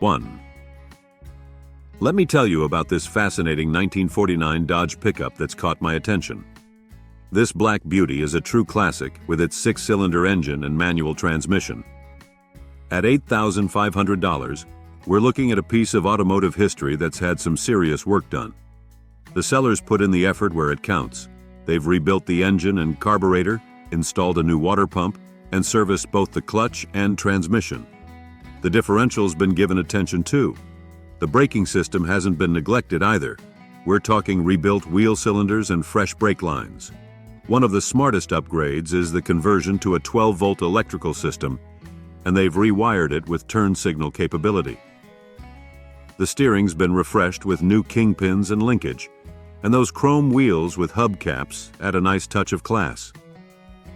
1. Let me tell you about this fascinating 1949 Dodge pickup that's caught my attention. This black beauty is a true classic with its 6-cylinder engine and manual transmission. At $8,500, we're looking at a piece of automotive history that's had some serious work done. The sellers put in the effort where it counts. They've rebuilt the engine and carburetor, installed a new water pump, and serviced both the clutch and transmission. The differential's been given attention too. The braking system hasn't been neglected either. We're talking rebuilt wheel cylinders and fresh brake lines. One of the smartest upgrades is the conversion to a 12-volt electrical system, and they've rewired it with turn signal capability. The steering's been refreshed with new kingpins and linkage, and those chrome wheels with hubcaps add a nice touch of class.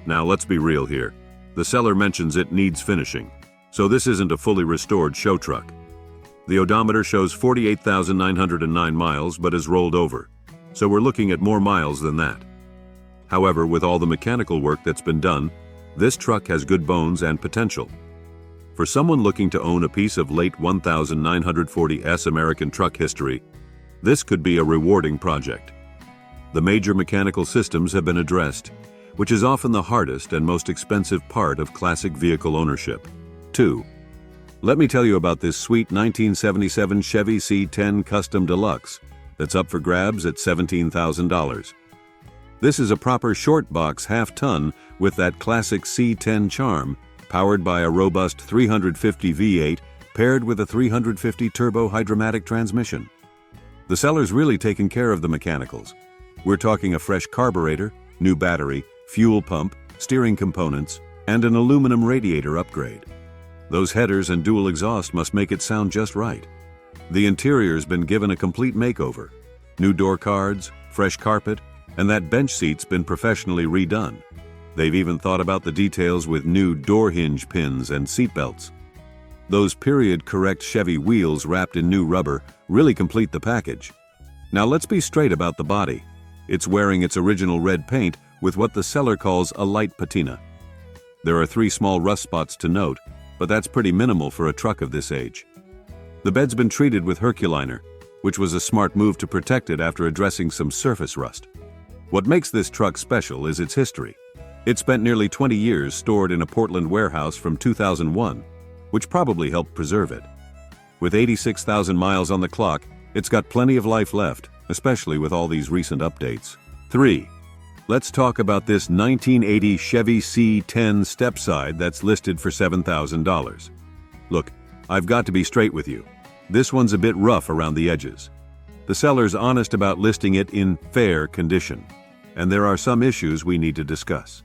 Now let's be real here. The seller mentions it needs finishing, so this isn't a fully restored show truck. The odometer shows 48,909 miles but is rolled over, so we're looking at more miles than that. However, with all the mechanical work that's been done, this truck has good bones and potential. For someone looking to own a piece of late 1940s American truck history, this could be a rewarding project. The major mechanical systems have been addressed, which is often the hardest and most expensive part of classic vehicle ownership. 2. Let me tell you about this sweet 1977 Chevy C10 Custom Deluxe that's up for grabs at $17,000. This is a proper short box half-ton with that classic C10 charm, powered by a robust 350 V8 paired with a 350 turbo hydromatic transmission. The seller's really taken care of the mechanicals. We're talking a fresh carburetor, new battery, fuel pump, steering components, and an aluminum radiator upgrade. Those headers and dual exhaust must make it sound just right. The interior's been given a complete makeover. New door cards, fresh carpet, and that bench seat's been professionally redone. They've even thought about the details with new door hinge pins and seat belts. Those period-correct Chevy wheels wrapped in new rubber really complete the package. Now let's be straight about the body. It's wearing its original red paint with what the seller calls a light patina. There are 3 small rust spots to note, but that's pretty minimal for a truck of this age. The bed's been treated with Herculiner, which was a smart move to protect it after addressing some surface rust. What makes this truck special is its history. It spent nearly 20 years stored in a Portland warehouse from 2001, which probably helped preserve it. With 86,000 miles on the clock, it's got plenty of life left, especially with all these recent updates. 3. Let's talk about this 1980 Chevy C10 stepside that's listed for $7,000. Look, I've got to be straight with you. This one's a bit rough around the edges. The seller's honest about listing it in fair condition, and there are some issues we need to discuss.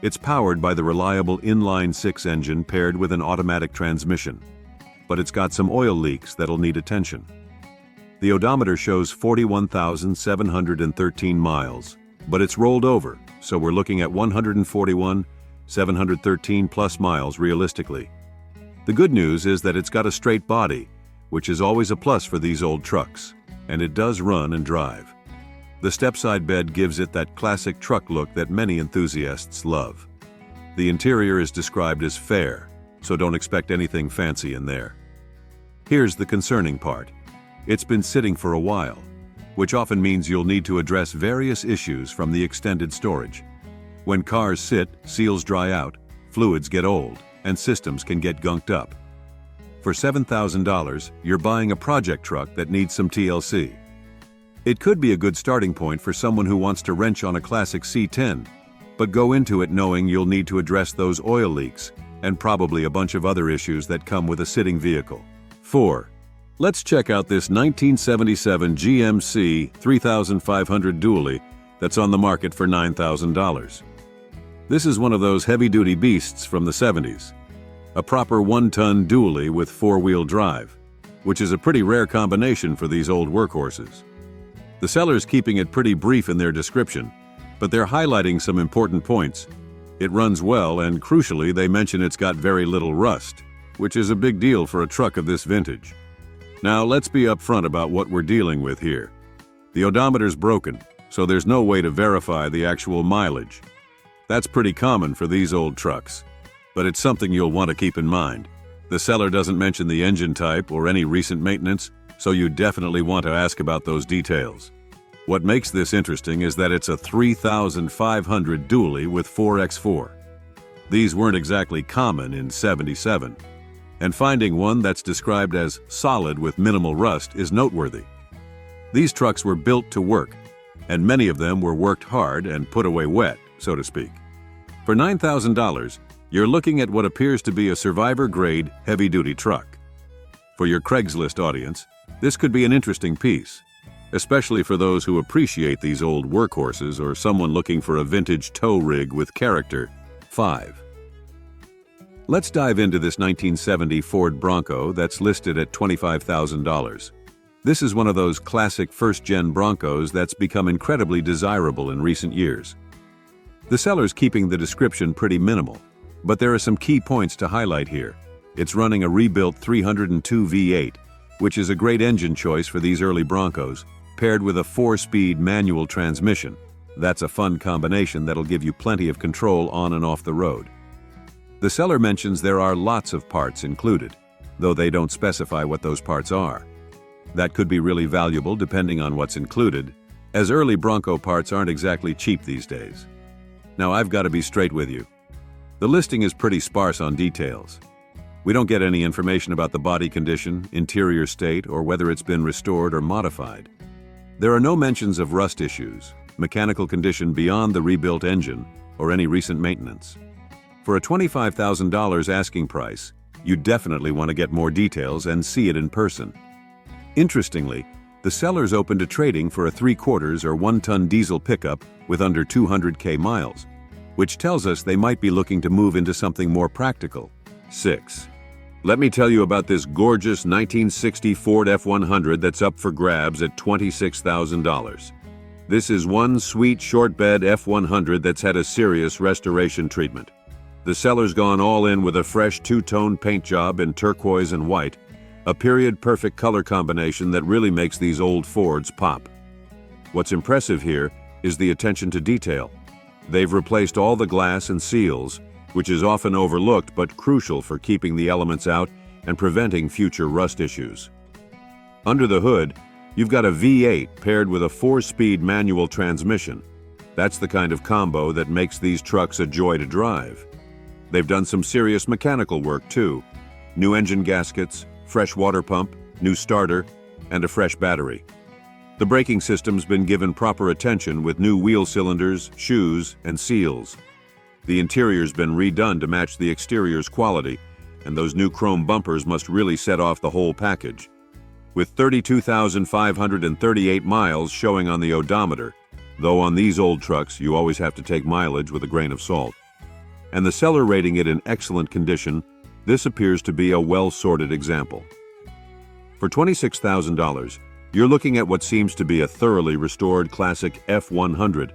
It's powered by the reliable inline-6 engine paired with an automatic transmission, but it's got some oil leaks that'll need attention. The odometer shows 41,713 miles, but it's rolled over, so we're looking at 141,713 plus miles realistically. The good news is that it's got a straight body, which is always a plus for these old trucks, and it does run and drive. The stepside bed gives it that classic truck look that many enthusiasts love. The interior is described as fair, so don't expect anything fancy in there. Here's the concerning part. It's been sitting for a while, which often means you'll need to address various issues from the extended storage. When cars sit, seals dry out, fluids get old, and systems can get gunked up. For $7,000, you're buying a project truck that needs some TLC. It could be a good starting point for someone who wants to wrench on a classic C10, but go into it knowing you'll need to address those oil leaks and probably a bunch of other issues that come with a sitting vehicle. 4. Let's check out this 1977 GMC 3500 dually that's on the market for $9,000. This is one of those heavy-duty beasts from the 70s. A proper 1-ton dually with 4-wheel drive, which is a pretty rare combination for these old workhorses. The seller's keeping it pretty brief in their description, but they're highlighting some important points. It runs well, and crucially, they mention it's got very little rust, which is a big deal for a truck of this vintage. Now, let's be upfront about what we're dealing with here. The odometer's broken, so there's no way to verify the actual mileage. That's pretty common for these old trucks, but it's something you'll want to keep in mind. The seller doesn't mention the engine type or any recent maintenance, so you definitely want to ask about those details. What makes this interesting is that it's a 3,500 dually with 4x4. These weren't exactly common in '77, and finding one that's described as solid with minimal rust is noteworthy. These trucks were built to work, and many of them were worked hard and put away wet, so to speak. For $9,000, you're looking at what appears to be a survivor-grade, heavy-duty truck. For your Craigslist audience, this could be an interesting piece, especially for those who appreciate these old workhorses or someone looking for a vintage tow rig with character. 5. Let's dive into this 1970 Ford Bronco that's listed at $25,000. This is one of those classic first-gen Broncos that's become incredibly desirable in recent years. The seller's keeping the description pretty minimal, but there are some key points to highlight here. It's running a rebuilt 302 V8, which is a great engine choice for these early Broncos, paired with a 4-speed manual transmission. That's a fun combination that'll give you plenty of control on and off the road. The seller mentions there are lots of parts included, though they don't specify what those parts are. That could be really valuable depending on what's included, as early Bronco parts aren't exactly cheap these days. Now, I've got to be straight with you. The listing is pretty sparse on details. We don't get any information about the body condition, interior state, or whether it's been restored or modified. There are no mentions of rust issues, mechanical condition beyond the rebuilt engine, or any recent maintenance. For a $25,000 asking price, you definitely want to get more details and see it in person. Interestingly, the seller's open to trading for a 3/4 or 1-ton diesel pickup with under 200K miles, which tells us they might be looking to move into something more practical. 6. Let me tell you about this gorgeous 1960 Ford F100 that's up for grabs at $26,000. This is one sweet short bed F100 that's had a serious restoration treatment. The seller's gone all in with a fresh 2-tone paint job in turquoise and white, a period-perfect color combination that really makes these old Fords pop. What's impressive here is the attention to detail. They've replaced all the glass and seals, which is often overlooked but crucial for keeping the elements out and preventing future rust issues. Under the hood, you've got a V8 paired with a 4-speed manual transmission. That's the kind of combo that makes these trucks a joy to drive. They've done some serious mechanical work too. New engine gaskets, fresh water pump, new starter, and a fresh battery. The braking system's been given proper attention with new wheel cylinders, shoes, and seals. The interior's been redone to match the exterior's quality, and those new chrome bumpers must really set off the whole package. With 32,538 miles showing on the odometer, though on these old trucks you always have to take mileage with a grain of salt, and the seller rating it in excellent condition, this appears to be a well-sorted example. For $26,000, you're looking at what seems to be a thoroughly restored classic F100.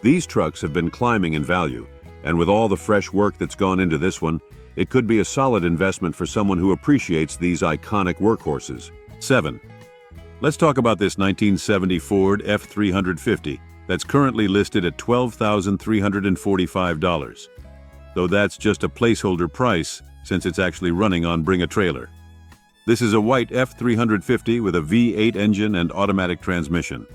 These trucks have been climbing in value, and with all the fresh work that's gone into this one, it could be a solid investment for someone who appreciates these iconic workhorses. 7. Let's talk about this 1970 Ford F350 that's currently listed at $12,345, though that's just a placeholder price since it's actually running on Bring a Trailer. This is a white F350 with a V8 engine and automatic transmission.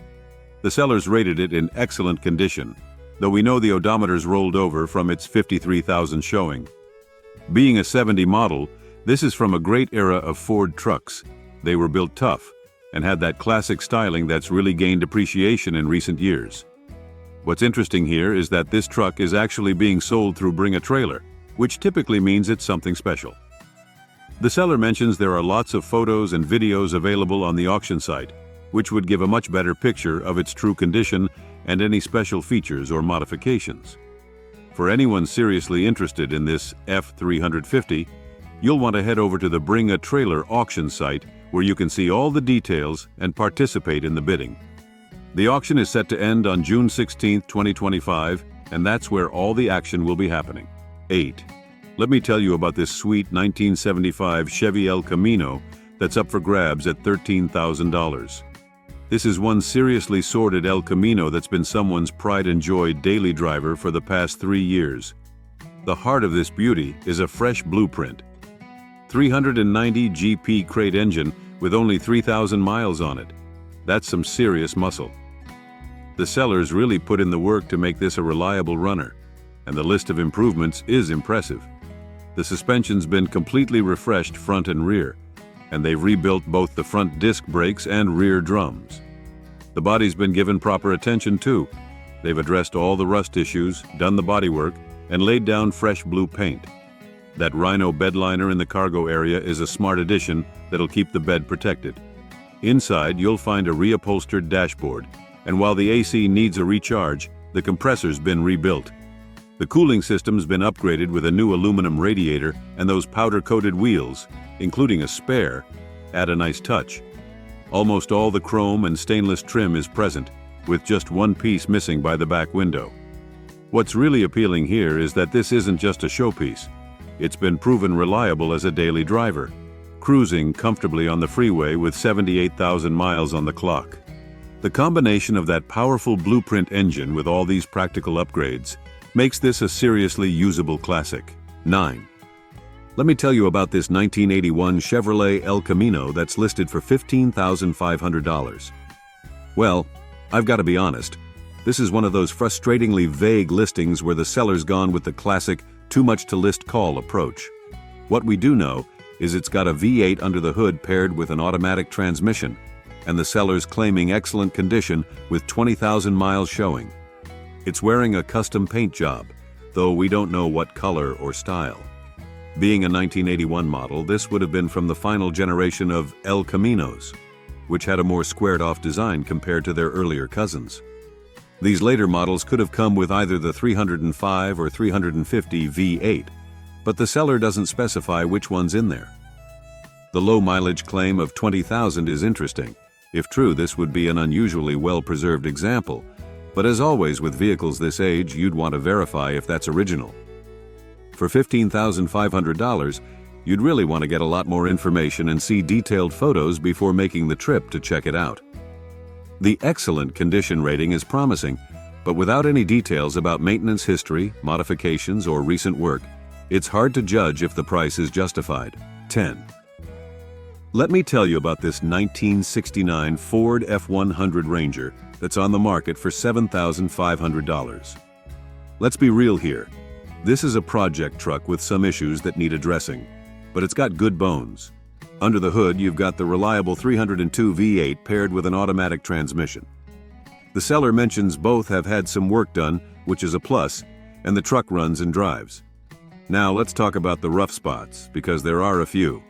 The sellers rated it in excellent condition, though we know the odometer's rolled over from its 53,000 showing. Being a '70 model, this is from a great era of Ford trucks. They were built tough and had that classic styling that's really gained appreciation in recent years. What's interesting here is that this truck is actually being sold through Bring a Trailer, which typically means it's something special. The seller mentions there are lots of photos and videos available on the auction site, which would give a much better picture of its true condition and any special features or modifications. For anyone seriously interested in this F350, you'll want to head over to the Bring a Trailer auction site where you can see all the details and participate in the bidding. The auction is set to end on June 16, 2025, and that's where all the action will be happening. 8. Let me tell you about this sweet 1975 Chevy El Camino that's up for grabs at $13,000. This is one seriously sorted El Camino that's been someone's pride and joy daily driver for the past 3 years. The heart of this beauty is a fresh blueprint. 390 GP crate engine with only 3,000 miles on it. That's some serious muscle. The sellers really put in the work to make this a reliable runner, and the list of improvements is impressive. The suspension's been completely refreshed front and rear, and they've rebuilt both the front disc brakes and rear drums. The body's been given proper attention too. They've addressed all the rust issues, done the bodywork, and laid down fresh blue paint. That Rhino bed liner in the cargo area is a smart addition that'll keep the bed protected. Inside, you'll find a reupholstered dashboard, and while the AC needs a recharge, the compressor's been rebuilt. The cooling system's been upgraded with a new aluminum radiator, and those powder-coated wheels, including a spare, add a nice touch. Almost all the chrome and stainless trim is present, with just one piece missing by the back window. What's really appealing here is that this isn't just a showpiece. It's been proven reliable as a daily driver, cruising comfortably on the freeway with 78,000 miles on the clock. The combination of that powerful blueprint engine with all these practical upgrades makes this a seriously usable classic. 9. Let me tell you about this 1981 Chevrolet El Camino that's listed for $15,500. Well, I've got to be honest, this is one of those frustratingly vague listings where the seller's gone with the classic too much to list call approach. What we do know is it's got a V8 under the hood paired with an automatic transmission, and the seller's claiming excellent condition with 20,000 miles showing. It's wearing a custom paint job, though we don't know what color or style. Being a 1981 model, this would have been from the final generation of El Caminos, which had a more squared-off design compared to their earlier cousins. These later models could have come with either the 305 or 350 V8, but the seller doesn't specify which one's in there. The low mileage claim of 20,000 is interesting. If true, this would be an unusually well-preserved example, but as always with vehicles this age, you'd want to verify if that's original. For $15,500, you'd really want to get a lot more information and see detailed photos before making the trip to check it out. The excellent condition rating is promising, but without any details about maintenance history, modifications, or recent work, it's hard to judge if the price is justified. 10. Let me tell you about this 1969 Ford F-100 Ranger that's on the market for $7,500. Let's be real here. This is a project truck with some issues that need addressing, but it's got good bones. Under the hood, you've got the reliable 302 V8 paired with an automatic transmission. The seller mentions both have had some work done, which is a plus, and the truck runs and drives. Now let's talk about the rough spots, because there are a few.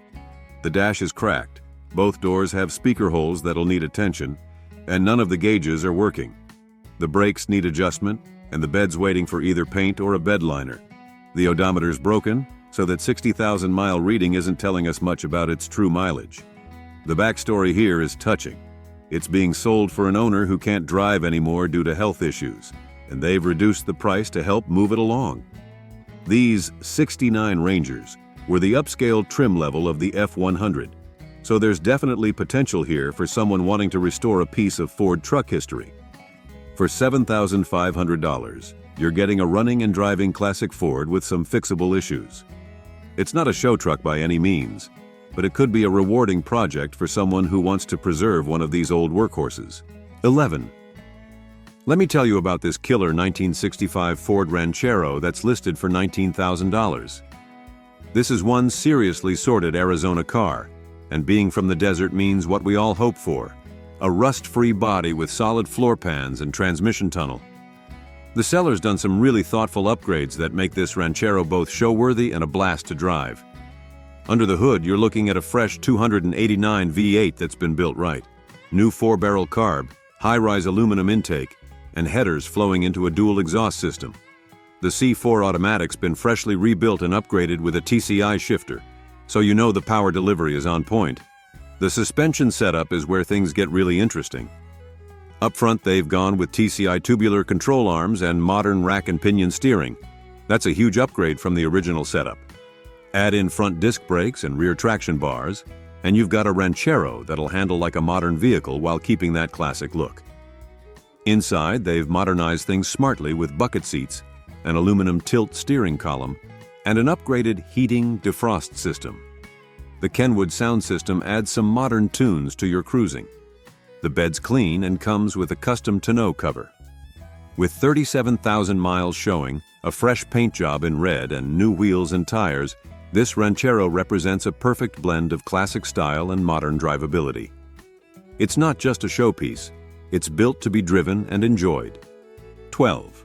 The dash is cracked, both doors have speaker holes that'll need attention, and none of the gauges are working. The brakes need adjustment, and the bed's waiting for either paint or a bed liner. The odometer's broken, so that 60,000 mile reading isn't telling us much about its true mileage. The backstory here is touching. It's being sold for an owner who can't drive anymore due to health issues, and they've reduced the price to help move it along. These 69 Rangers were the upscale trim level of the F-100, so there's definitely potential here for someone wanting to restore a piece of Ford truck history. For $7,500, you're getting a running and driving classic Ford with some fixable issues. It's not a show truck by any means, but it could be a rewarding project for someone who wants to preserve one of these old workhorses. 11. Let me tell you about this killer 1965 Ford Ranchero that's listed for $19,000. This is one seriously sorted Arizona car, and being from the desert means what we all hope for: a rust-free body with solid floor pans and transmission tunnel. The seller's done some really thoughtful upgrades that make this Ranchero both show-worthy and a blast to drive. Under the hood, you're looking at a fresh 289 V8 that's been built right. New 4-barrel carb, high-rise aluminum intake, and headers flowing into a dual exhaust system. The C4 automatic's been freshly rebuilt and upgraded with a TCI shifter, so you know the power delivery is on point. The suspension setup is where things get really interesting. Up front, they've gone with TCI tubular control arms and modern rack and pinion steering. That's a huge upgrade from the original setup. Add in front disc brakes and rear traction bars, and you've got a Ranchero that'll handle like a modern vehicle while keeping that classic look. Inside, they've modernized things smartly with bucket seats, an aluminum tilt steering column, and an upgraded heating defrost system. The Kenwood sound system adds some modern tunes to your cruising. The bed's clean and comes with a custom tonneau cover. With 37,000 miles showing, a fresh paint job in red and new wheels and tires, this Ranchero represents a perfect blend of classic style and modern drivability. It's not just a showpiece, it's built to be driven and enjoyed. 12.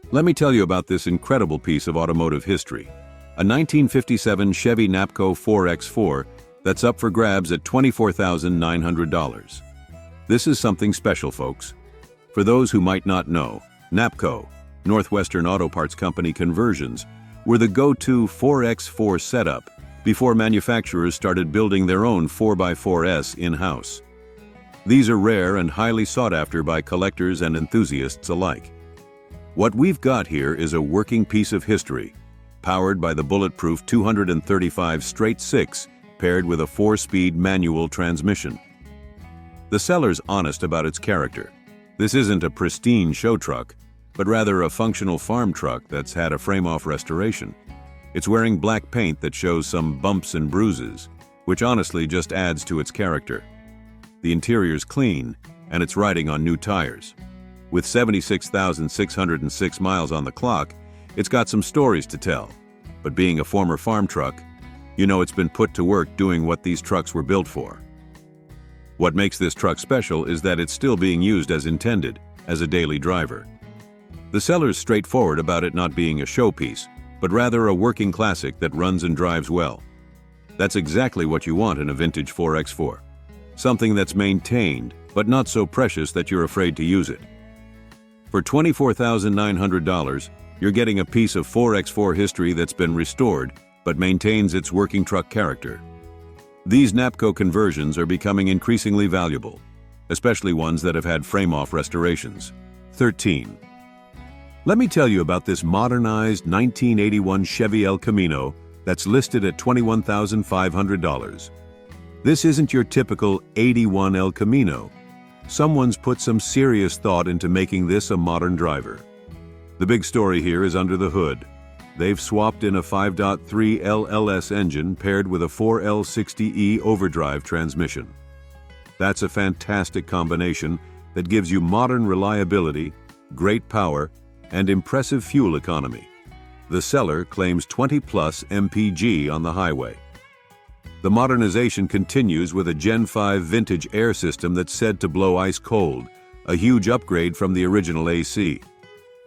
Let me tell you about this incredible piece of automotive history. A 1957 Chevy Napco 4X4 that's up for grabs at $24,900. This is something special, folks. For those who might not know, Napco, Northwestern Auto Parts Company conversions, were the go-to 4X4 setup before manufacturers started building their own 4x4S in-house. These are rare and highly sought after by collectors and enthusiasts alike. What we've got here is a working piece of history, powered by the bulletproof 235 straight-six paired with a 4-speed manual transmission. The seller's honest about its character. This isn't a pristine show truck, but rather a functional farm truck that's had a frame-off restoration. It's wearing black paint that shows some bumps and bruises, which honestly just adds to its character. The interior's clean, and it's riding on new tires. With 76,606 miles on the clock, it's got some stories to tell. But being a former farm truck, you know it's been put to work doing what these trucks were built for. What makes this truck special is that it's still being used as intended, as a daily driver. The seller's straightforward about it not being a showpiece, but rather a working classic that runs and drives well. That's exactly what you want in a vintage 4X4. Something that's maintained, but not so precious that you're afraid to use it. For $24,900, you're getting a piece of 4X4 history that's been restored, but maintains its working truck character. These Napco conversions are becoming increasingly valuable, especially ones that have had frame-off restorations. 13. Let me tell you about this modernized 1981 Chevy El Camino that's listed at $21,500. This isn't your typical 81 El Camino. Someone's put some serious thought into making this a modern driver. The big story here is under the hood. They've swapped in a 5.3 LLS engine paired with a 4L60E overdrive transmission. That's a fantastic combination that gives you modern reliability, great power, and impressive fuel economy. The seller claims 20+ mpg on the highway. The modernization continues with a Gen 5 vintage air system that's said to blow ice cold, a huge upgrade from the original AC.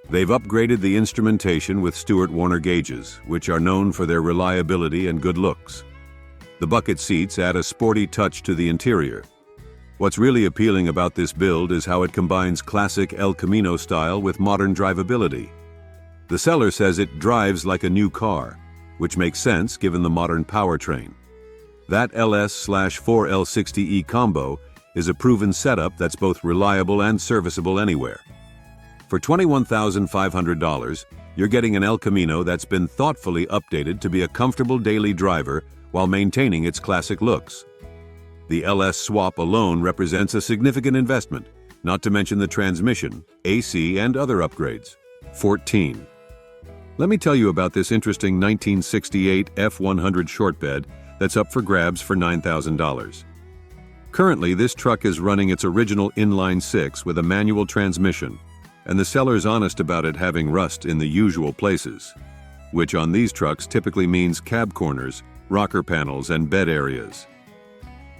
They've upgraded the instrumentation with Stewart Warner gauges, which are known for their reliability and good looks. The bucket seats add a sporty touch to the interior. What's really appealing about this build is how it combines classic El Camino style with modern drivability. The seller says it drives like a new car, which makes sense given the modern powertrain. That LS/4L60E combo is a proven setup that's both reliable and serviceable anywhere. For $21,500, you're getting an El Camino that's been thoughtfully updated to be a comfortable daily driver while maintaining its classic looks. The LS swap alone represents a significant investment, not to mention the transmission, AC, and other upgrades. 14. Let me tell you about this interesting 1968 F100 short bed that's up for grabs for $9,000. Currently, this truck is running its original inline-six with a manual transmission, and the seller's honest about it having rust in the usual places, which on these trucks typically means cab corners, rocker panels, and bed areas.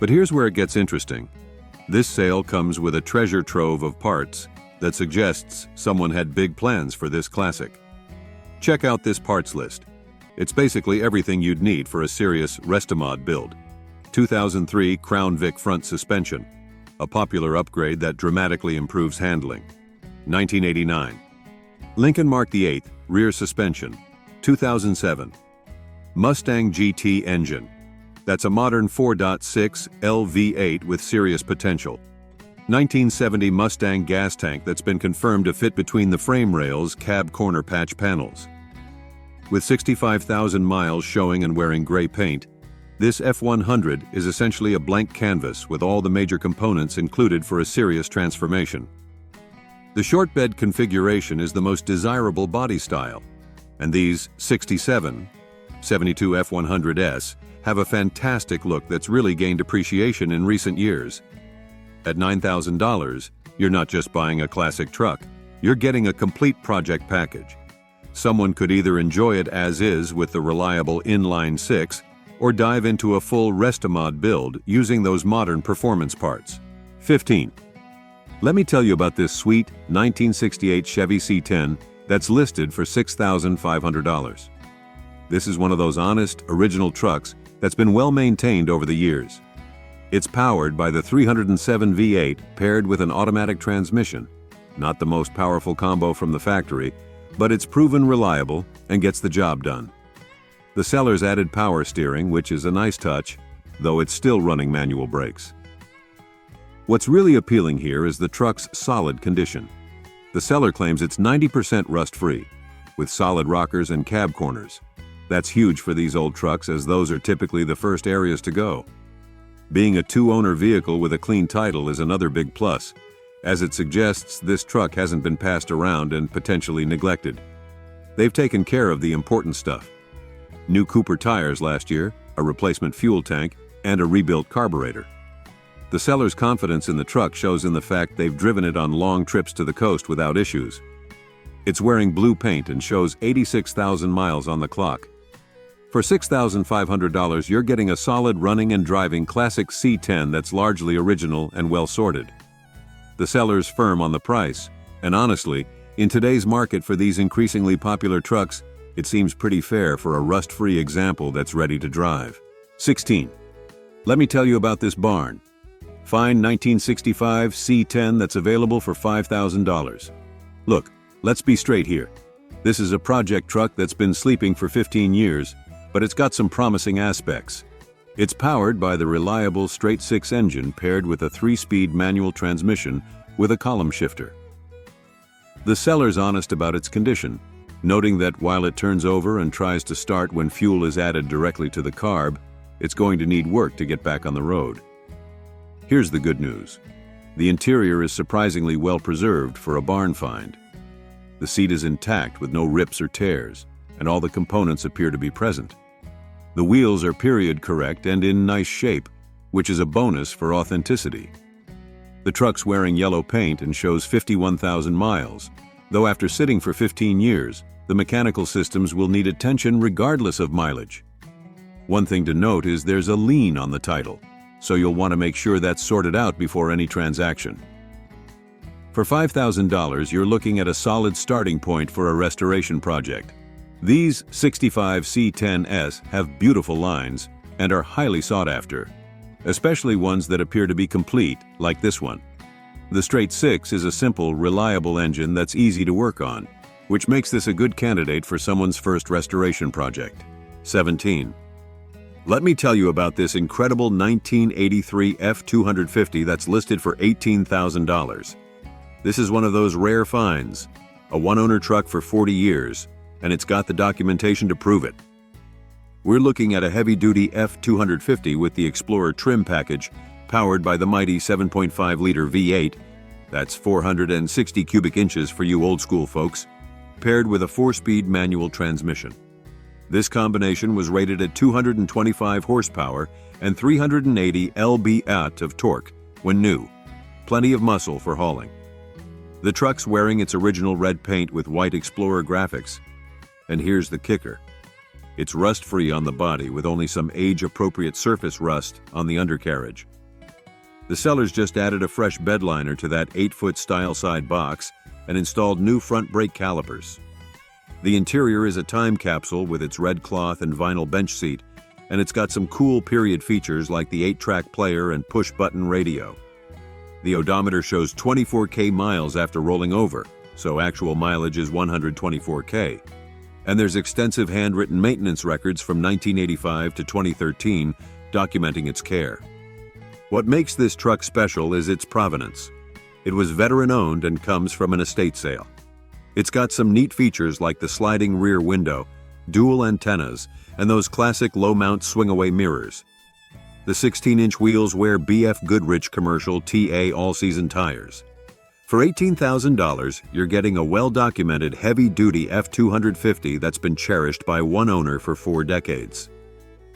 But here's where it gets interesting. This sale comes with a treasure trove of parts that suggests someone had big plans for this classic. Check out this parts list. It's basically everything you'd need for a serious Restomod build. 2003 Crown Vic front suspension, a popular upgrade that dramatically improves handling. 1989. Lincoln Mark VIII rear suspension. 2007. Mustang GT engine. That's a modern 4.6 LV8 with serious potential. 1970 Mustang gas tank that's been confirmed to fit between the frame rails' cab corner patch panels. With 65,000 miles showing and wearing gray paint, this F100 is essentially a blank canvas with all the major components included for a serious transformation. The short bed configuration is the most desirable body style, and these 67, 72 F100S have a fantastic look that's really gained appreciation in recent years. At $9,000, you're not just buying a classic truck, you're getting a complete project package. Someone could either enjoy it as is with the reliable inline six, or dive into a full Restomod build using those modern performance parts. 15. Let me tell you about this sweet 1968 Chevy C10 that's listed for $6,500. This is one of those honest, original trucks that's been well maintained over the years. It's powered by the 307 V8 paired with an automatic transmission. Not the most powerful combo from the factory, but it's proven reliable and gets the job done. The seller's added power steering, which is a nice touch, though it's still running manual brakes. What's really appealing here is the truck's solid condition. The seller claims it's 90% rust-free, with solid rockers and cab corners. That's huge for these old trucks, as those are typically the first areas to go. Being a two-owner vehicle with a clean title is another big plus, as it suggests this truck hasn't been passed around and potentially neglected. They've taken care of the important stuff. New Cooper tires last year, a replacement fuel tank, and a rebuilt carburetor. The seller's confidence in the truck shows in the fact they've driven it on long trips to the coast without issues. It's wearing blue paint and shows 86,000 miles on the clock. For $6,500, you're getting a solid running and driving classic C10 that's largely original and well sorted. The seller's firm on the price, and honestly, in today's market for these increasingly popular trucks, it seems pretty fair for a rust-free example that's ready to drive. 16. Let me tell you about this barn. Fine 1965 C10 that's available for $5,000. Look, let's be straight here. This is a project truck that's been sleeping for 15 years, but it's got some promising aspects. It's powered by the reliable straight-six engine paired with a 3-speed manual transmission with a column shifter. The seller's honest about its condition, noting that while it turns over and tries to start when fuel is added directly to the carb, it's going to need work to get back on the road. Here's the good news. The interior is surprisingly well preserved for a barn find. The seat is intact with no rips or tears, and all the components appear to be present. The wheels are period correct and in nice shape, which is a bonus for authenticity. The truck's wearing yellow paint and shows 51,000 miles, though after sitting for 15 years, the mechanical systems will need attention regardless of mileage. One thing to note is there's a lien on the title, so you'll want to make sure that's sorted out before any transaction. For $5,000, you're looking at a solid starting point for a restoration project. These 65 C10s have beautiful lines and are highly sought after, especially ones that appear to be complete, like this one. The straight six is a simple, reliable engine that's easy to work on, which makes this a good candidate for someone's first restoration project. 17. Let me tell you about this incredible 1983 F250 that's listed for $18,000. This is one of those rare finds, a one-owner truck for 40 years, and it's got the documentation to prove it. We're looking at a heavy-duty F250 with the Explorer trim package, powered by the mighty 7.5-liter V8, that's 460 cubic inches for you old-school folks, paired with a 4-speed manual transmission. This combination was rated at 225 horsepower and 380 lb-at of torque when new, plenty of muscle for hauling. The truck's wearing its original red paint with white Explorer graphics. And here's the kicker. It's rust-free on the body with only some age-appropriate surface rust on the undercarriage. The sellers just added a fresh bed liner to that 8-foot style side box and installed new front brake calipers. The interior is a time capsule with its red cloth and vinyl bench seat, and it's got some cool period features like the 8-track player and push-button radio. The odometer shows 24K miles after rolling over, so actual mileage is 124K. And there's extensive handwritten maintenance records from 1985 to 2013 documenting its care. What makes this truck special is its provenance. It was veteran-owned and comes from an estate sale. It's got some neat features like the sliding rear window, dual antennas, and those classic low-mount swing-away mirrors. The 16-inch wheels wear BF Goodrich commercial TA all-season tires. For $18,000, you're getting a well-documented heavy-duty F250 that's been cherished by one owner for 4 decades.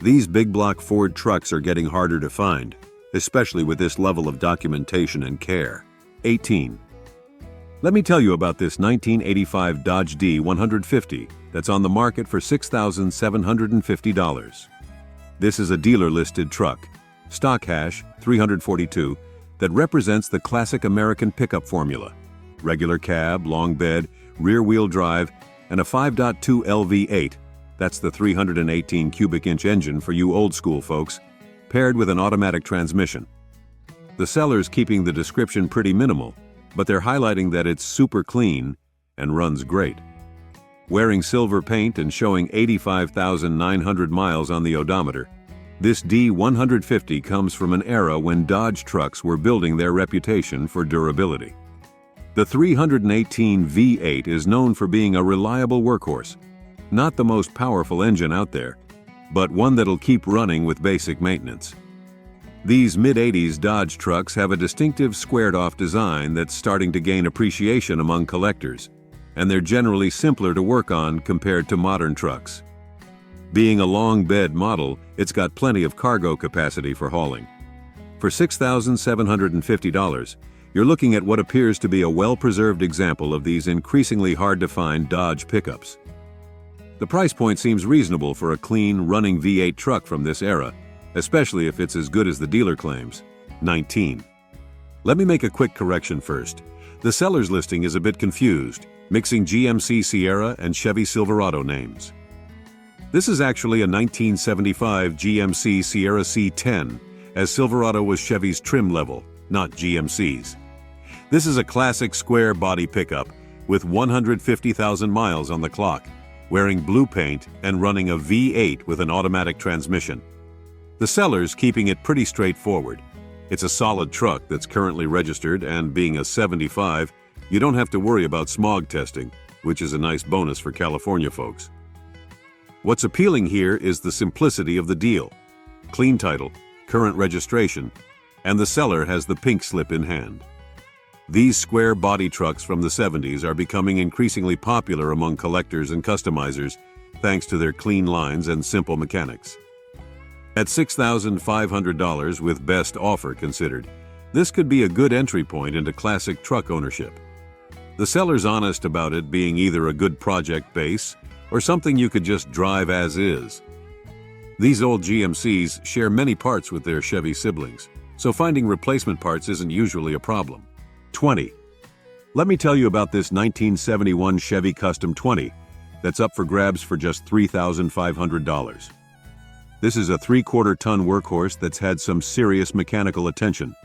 These big block Ford trucks are getting harder to find, especially with this level of documentation and care. 18. Let me tell you about this 1985 Dodge D150 that's on the market for $6,750. This is a dealer-listed truck, stock hash 342, that represents the classic American pickup formula. Regular cab, long bed, rear-wheel drive, and a 5.2 LV8, that's the 318 cubic inch engine for you old-school folks, paired with an automatic transmission. The seller's keeping the description pretty minimal, but they're highlighting that it's super clean and runs great. Wearing silver paint and showing 85,900 miles on the odometer, this D150 comes from an era when Dodge trucks were building their reputation for durability. The 318 V8 is known for being a reliable workhorse, not the most powerful engine out there, but one that'll keep running with basic maintenance. These mid-80s Dodge trucks have a distinctive squared-off design that's starting to gain appreciation among collectors, and they're generally simpler to work on compared to modern trucks. Being a long bed model, it's got plenty of cargo capacity for hauling. For $6,750, you're looking at what appears to be a well-preserved example of these increasingly hard-to-find Dodge pickups. The price point seems reasonable for a clean, running V8 truck from this era, especially if it's as good as the dealer claims. 19. Let me make a quick correction first. The seller's listing is a bit confused, mixing GMC Sierra and Chevy Silverado names. This is actually a 1975 GMC Sierra C10, as Silverado was Chevy's trim level, not GMC's. This is a classic square body pickup with 150,000 miles on the clock, wearing blue paint and running a V8 with an automatic transmission. The seller's keeping it pretty straightforward. It's a solid truck that's currently registered, and being a 75, you don't have to worry about smog testing, which is a nice bonus for California folks. What's appealing here is the simplicity of the deal. Clean title, current registration, and the seller has the pink slip in hand. These square body trucks from the 70s are becoming increasingly popular among collectors and customizers thanks to their clean lines and simple mechanics. At $6,500 with best offer considered, this could be a good entry point into classic truck ownership. The seller's honest about it being either a good project base or something you could just drive as is. These old GMCs share many parts with their Chevy siblings, so finding replacement parts isn't usually a problem. 20. Let me tell you about this 1971 Chevy Custom 20 that's up for grabs for just $3,500. This is a 3/4-ton workhorse that's had some serious mechanical attention.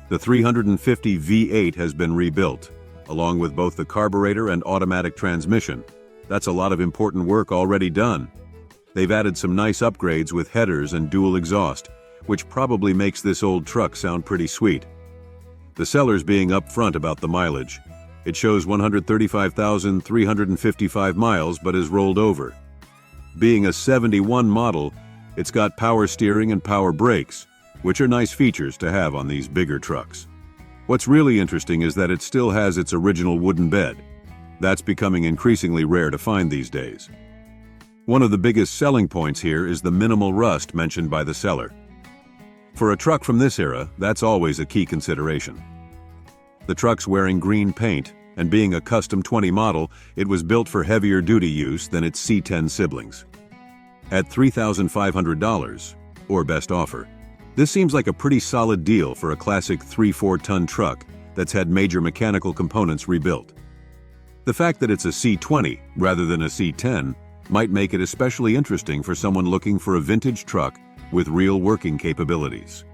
The 350 V8 has been rebuilt, along with both the carburetor and automatic transmission. That's a lot of important work already done. They've added some nice upgrades with headers and dual exhaust, which probably makes this old truck sound pretty sweet. The seller's being upfront about the mileage. It shows 135,355 miles but is rolled over. Being a 71 model, it's got power steering and power brakes, which are nice features to have on these bigger trucks. What's really interesting is that it still has its original wooden bed. That's becoming increasingly rare to find these days. One of the biggest selling points here is the minimal rust mentioned by the seller. For a truck from this era, that's always a key consideration. The truck's wearing green paint, and being a custom 20 model, it was built for heavier duty use than its C10 siblings. At $3,500, or best offer, this seems like a pretty solid deal for a classic 3/4-ton truck that's had major mechanical components rebuilt. The fact that it's a C20 rather than a C10 might make it especially interesting for someone looking for a vintage truck with real working capabilities.